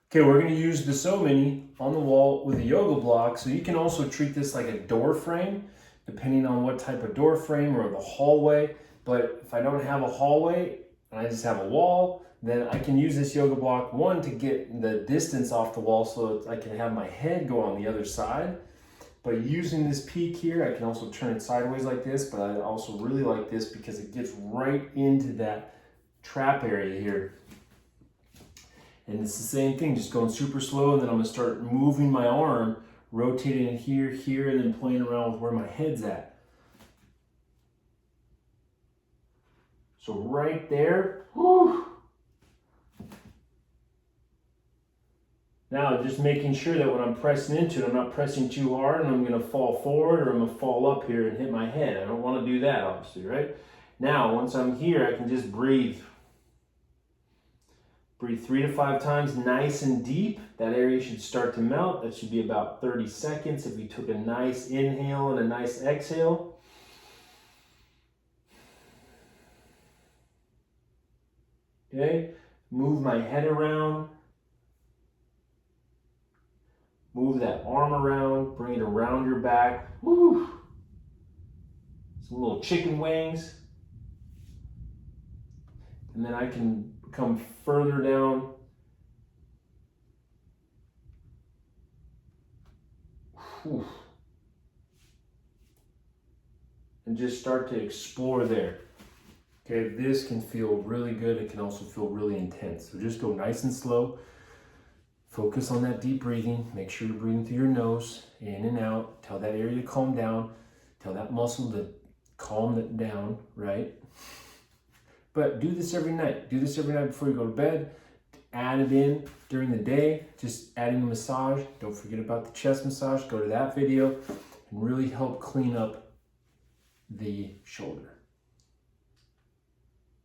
Okay, we're going to use the PSO Mini on the wall with a yoga block. So you can also treat this like a door frame, depending on what type of door frame or the hallway. But if I don't have a hallway and I just have a wall, then I can use this yoga block, one, to get the distance off the wall so that I can have my head go on the other side. But using this peak here, I can also turn it sideways like this, but I also really like this because it gets right into that trap area here. And it's the same thing, just going super slow, and then I'm gonna start moving my arm, rotating it here, here, and then playing around with where my head's at. So right there, whew. Now just making sure that when I'm pressing into it, I'm not pressing too hard and I'm gonna fall forward or I'm gonna fall up here and hit my head. I don't wanna do that, obviously, right? Now, once I'm here, I can just breathe. Breathe 3 to 5 times, nice and deep. That area should start to melt. That should be about 30 seconds if we took a nice inhale and a nice exhale. Okay, move my head around. Move that arm around, bring it around your back. Woo. Some little chicken wings. And then I can come further down. Whew. And just start to explore there. Okay, this can feel really good. It can also feel really intense. So just go nice and slow. Focus on that deep breathing. Make sure you're breathing through your nose, in and out. Tell that area to calm down. Tell that muscle to calm it down, right? But do this every night. Do this every night before you go to bed. Add it in during the day. Just adding a massage. Don't forget about the chest massage. Go to that video and really help clean up the shoulder.